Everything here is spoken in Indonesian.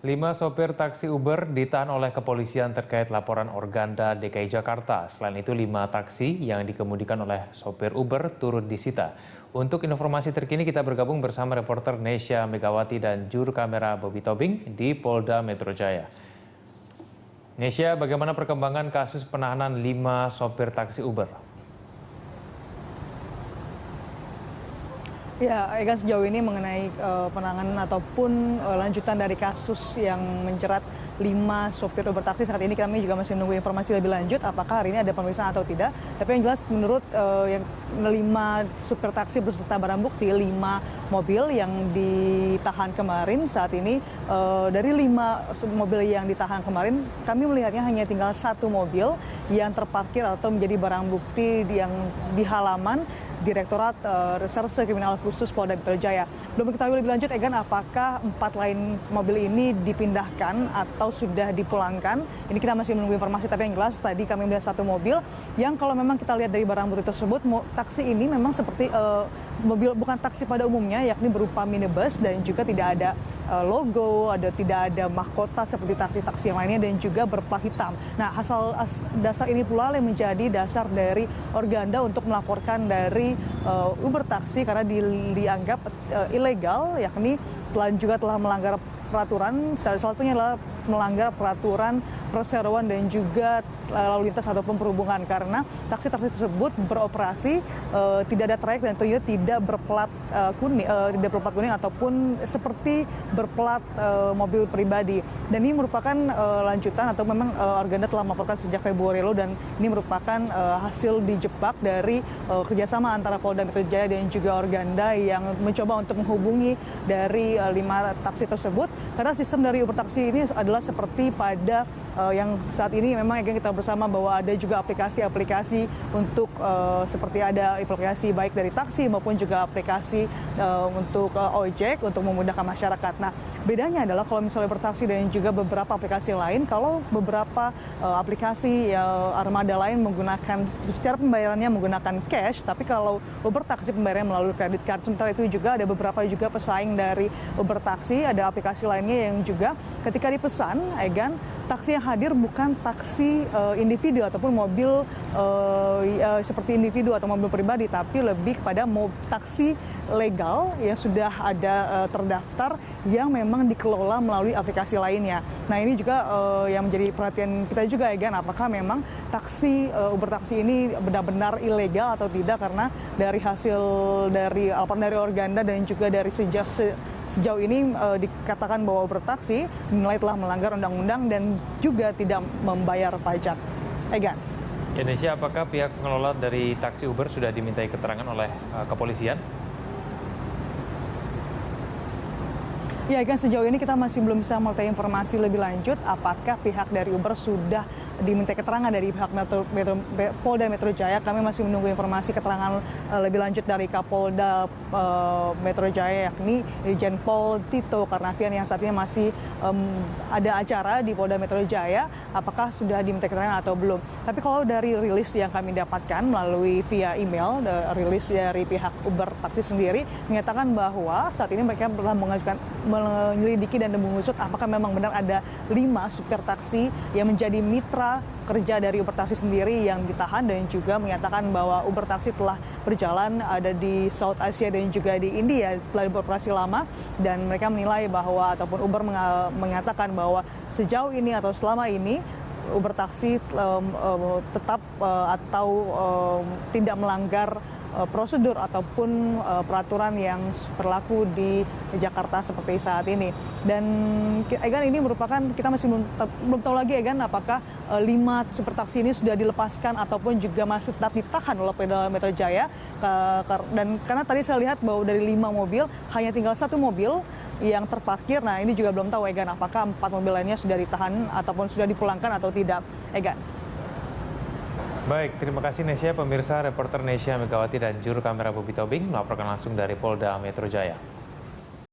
5 sopir taksi Uber ditahan oleh kepolisian terkait laporan Organda DKI Jakarta. Selain itu, 5 taksi yang dikemudikan oleh sopir Uber turut disita. Untuk informasi terkini kita bergabung bersama reporter Nesya Megawati dan juru kamera Bobby Tobing di Polda Metro Jaya. Nesya, bagaimana perkembangan kasus penahanan 5 sopir taksi Uber? Ya, Egan, sejauh ini mengenai penanganan ataupun lanjutan dari kasus yang menjerat 5 sopir Uber taksi, saat ini kami juga masih menunggu informasi lebih lanjut apakah hari ini ada pemeriksaan atau tidak. Tapi yang jelas menurut yang 5 supir taksi beserta barang bukti 5 mobil yang ditahan kemarin, saat ini dari 5 mobil yang ditahan kemarin kami melihatnya hanya tinggal 1 mobil yang terparkir atau menjadi barang bukti yang di halaman Direktorat Reserse Kriminal Khusus Polda Metro Jaya. Belum diketahui lebih lanjut, Egan, apakah 4 lain mobil ini dipindahkan atau sudah dipulangkan. Ini kita masih menunggu informasi, tapi yang jelas tadi kami melihat 1 mobil yang kalau memang kita lihat dari barang bukti tersebut, taksi ini memang seperti mobil bukan taksi pada umumnya, yakni berupa minibus dan juga tidak ada logo, tidak ada mahkota seperti taksi-taksi yang lainnya dan juga berplat hitam. Nah, dasar ini pula yang menjadi dasar dari Organda untuk melaporkan dari Uber taksi karena dianggap ilegal, yakni telah melanggar peraturan, salah satunya adalah melanggar peraturan perseroan dan juga lalu lintas ataupun perhubungan, karena taksi-taksi tersebut beroperasi tidak ada trayek dan tentunya tidak berplat kuning ataupun seperti berplat mobil pribadi. Dan ini merupakan lanjutan atau memang Organda telah melaporkan sejak Februari lalu, dan ini merupakan hasil dijebak dari kerjasama antara Polda Metro Jaya dan juga Organda yang mencoba untuk menghubungi dari 5 taksi tersebut, karena sistem dari Uber taksi ini adalah seperti pada yang saat ini memang kita bersama bahwa ada juga aplikasi-aplikasi untuk seperti ada aplikasi baik dari taksi maupun juga aplikasi untuk ojek untuk memudahkan masyarakat. Nah, bedanya adalah kalau misalnya bertaksi dan juga beberapa aplikasi lain, kalau beberapa aplikasi armada lain menggunakan secara pembayarannya menggunakan cash, tapi kalau Uber taksi pembayarannya melalui kredit card. Sementara itu juga ada beberapa juga pesaing dari Uber taksi, ada aplikasi lainnya yang juga ketika dipesan, Egan, taksi yang hadir bukan taksi individu ataupun mobil seperti individu atau mobil pribadi, tapi lebih kepada taksi legal yang sudah ada terdaftar yang memang dikelola melalui aplikasi lainnya. Nah, ini juga yang menjadi perhatian kita juga, Egan, apakah memang taksi Uber taksi ini benar-benar ilegal atau tidak, karena dari hasil dari laporan dari Organda dan juga dari sejauh ini dikatakan bahwa Uber taksi dinilai telah melanggar undang-undang dan juga tidak membayar pajak. Egan. Indonesia, apakah pihak pengelola dari taksi Uber sudah dimintai keterangan oleh kepolisian? Ya, Egan, sejauh ini kita masih belum bisa mengetahui informasi lebih lanjut apakah pihak dari Uber sudah diminta keterangan dari pihak Polda Metro Jaya. Kami masih menunggu informasi keterangan lebih lanjut dari Kapolda Metro Jaya, yakni Irjen Pol Tito Karnavian yang saat ini masih ada acara di Polda Metro Jaya, apakah sudah diminta keterangan atau belum. Tapi kalau dari rilis yang kami dapatkan melalui via email, rilis dari pihak Uber taksi sendiri menyatakan bahwa saat ini mereka telah menyelidiki dan mengusut apakah memang benar ada 5 supir taksi yang menjadi mitra kerja dari Uber taksi sendiri yang ditahan, dan juga menyatakan bahwa Uber taksi telah berjalan ada di South Asia dan juga di India telah beroperasi lama, dan mereka menilai bahwa ataupun Uber mengatakan bahwa sejauh ini atau selama ini Uber taksi tetap atau tidak melanggar prosedur ataupun peraturan yang berlaku di Jakarta seperti saat ini. Dan Egan, ini merupakan, kita masih belum tahu lagi, Egan, apakah 5 supir taksi ini sudah dilepaskan ataupun juga masih tetap ditahan oleh Polda Metro Jaya. Dan karena tadi saya lihat bahwa dari 5 mobil hanya tinggal 1 mobil yang terparkir. Nah, ini juga belum tahu, Egan, apakah 4 mobil lainnya sudah ditahan ataupun sudah dipulangkan atau tidak, Egan. Baik, terima kasih Nesya. Pemirsa, reporter Nesya Megawati dan juru kamera Bobby Tobing melaporkan langsung dari Polda Metro Jaya.